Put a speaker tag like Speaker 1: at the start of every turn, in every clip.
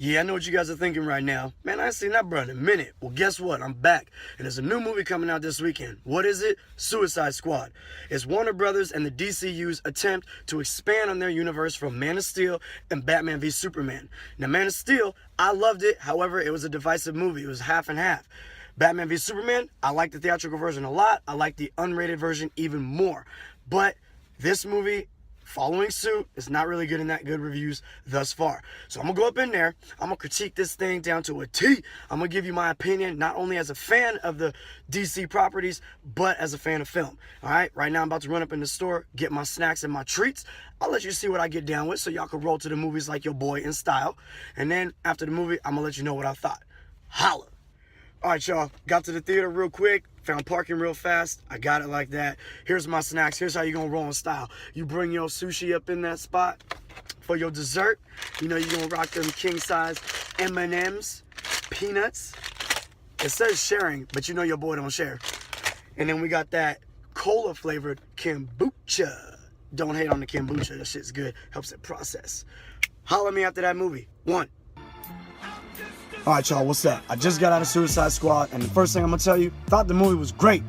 Speaker 1: Yeah, I know what you guys are thinking right now. Man, I ain't seen that bro in a minute. Well, guess what? I'm back. And there's a new movie coming out this weekend. What is it? Suicide Squad. It's Warner Brothers and the DCU's attempt to expand on their universe from Man of Steel and Batman v Superman. Now, Man of Steel, I loved it. However, it was a divisive movie. It was half and half. Batman v Superman, I like the theatrical version a lot. I like the unrated version even more. But this movie, following suit, is not really getting that good reviews thus far. So I'm gonna go up in there, I'm gonna critique this thing down to a T. I'm gonna give you my opinion, not only as a fan of the DC properties, but as a fan of film. All right, right now I'm about to run up in the store, get my snacks and my treats. I'll let you see what I get down with so y'all can roll to the movies like your boy in style. And then after the movie, I'm gonna let you know what I thought. Holla. All right, y'all, got to the theater real quick, found parking real fast. I got it like that. Here's my snacks. Here's how you gonna roll in style. You bring your sushi up in that spot. For your dessert, you know you're gonna rock them king size M&Ms, peanuts. It says sharing, but you know your boy don't share. And then we got that cola flavored kombucha. Don't hate on the kombucha, that shit's good. Helps it process. Holler at me after that movie. One. All right, y'all, what's up? I just got out of Suicide Squad, and the first thing I'm gonna tell you, thought the movie was great.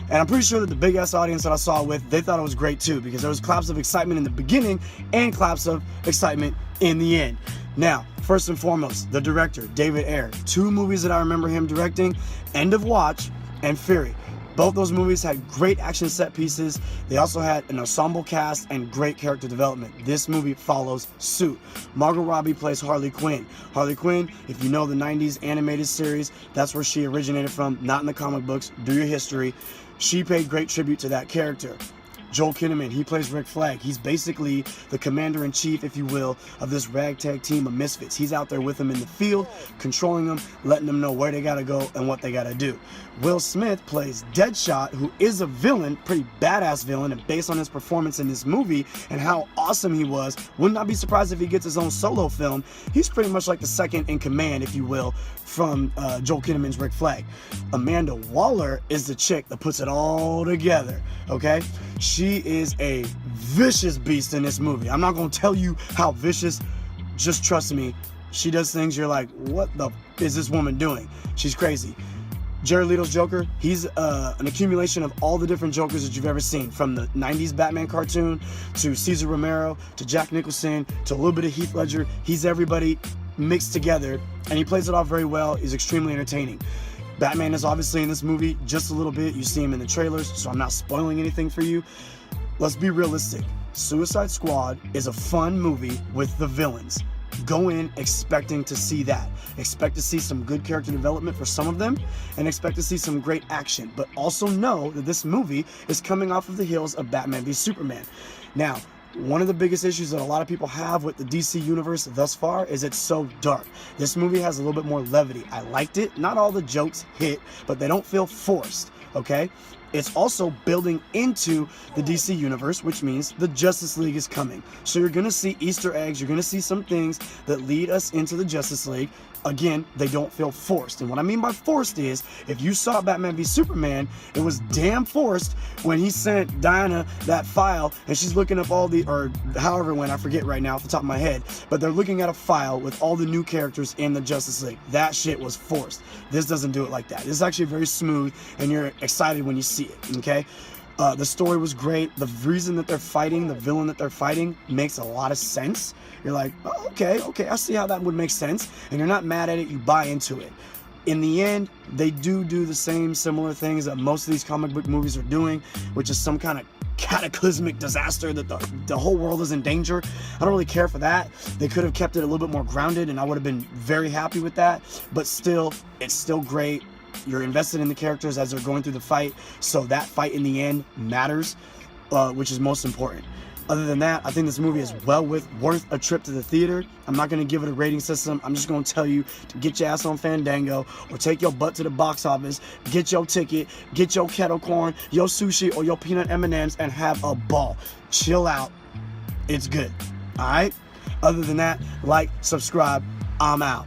Speaker 1: And I'm pretty sure that the big-ass audience that I saw it with, they thought it was great too, because there was claps of excitement in the beginning and claps of excitement in the end. Now, first and foremost, the director, David Ayer. Two movies that I remember him directing, End of Watch and Fury. Both those movies had great action set pieces. They also had an ensemble cast and great character development. This movie follows suit. Margot Robbie plays Harley Quinn. Harley Quinn, if you know the 90s animated series, that's where she originated from, not in the comic books. Do your history. She paid great tribute to that character. Joel Kinnaman, he plays Rick Flag. He's basically the commander-in-chief, if you will, of this ragtag team of misfits. He's out there with them in the field, controlling them, letting them know where they gotta go and what they gotta do. Will Smith plays Deadshot, who is a villain, pretty badass villain, and based on his performance in this movie and how awesome he was, would not be surprised if he gets his own solo film. He's pretty much like the second in command, if you will, from Joel Kinnaman's Rick Flag. Amanda Waller is the chick that puts it all together, okay? She is a vicious beast in this movie. I'm not gonna tell you how vicious, just trust me. She does things you're like, what the is this woman doing? She's crazy. Jared Leto's Joker, he's an accumulation of all the different Jokers that you've ever seen, from the 90s Batman cartoon to Cesar Romero to Jack Nicholson to a little bit of Heath Ledger. He's everybody mixed together, and he plays it off very well. He's extremely entertaining. Batman is obviously in this movie just a little bit. You see him in the trailers, so I'm not spoiling anything for you. Let's be realistic. Suicide Squad is a fun movie with the villains. Go in expecting to see that. Expect to see some good character development for some of them, and expect to see some great action. But also know that this movie is coming off of the heels of Batman v Superman. Now, one of the biggest issues that a lot of people have with the DC universe thus far is it's so dark. This movie has a little bit more levity. I liked it. Not all the jokes hit, but they don't feel forced, okay? It's also building into the DC universe, which means the Justice League is coming. So you're going to see Easter eggs. You're going to see some things that lead us into the Justice League. Again, they don't feel forced. And what I mean by forced is, if you saw Batman v Superman, it was damn forced when he sent Diana that file and she's looking up all the, or however it went, I forget right now off the top of my head, but they're looking at a file with all the new characters in the Justice League. That shit was forced. This doesn't do it like that. This is actually very smooth, and you're excited when you see it, okay? The story was great. The reason that they're fighting, the villain that they're fighting, makes a lot of sense. You're like, oh, okay, I see how that would make sense. And you're not mad at it, you buy into it. In the end, they do the same similar things that most of these comic book movies are doing, which is some kind of cataclysmic disaster that the whole world is in danger. I don't really care for that. They could have kept it a little bit more grounded, and I would have been very happy with that. But still, it's still great. You're invested in the characters as they're going through the fight, so that fight in the end matters, which is most important. Other than that, I think this movie is well worth a trip to the theater. I'm not going to give it a rating system. I'm just going to tell you to get your ass on Fandango or take your butt to the box office, get your ticket, get your kettle corn, your sushi, or your peanut M&Ms, and have a ball. Chill out. It's good. All right? Other than that, like, subscribe. I'm out.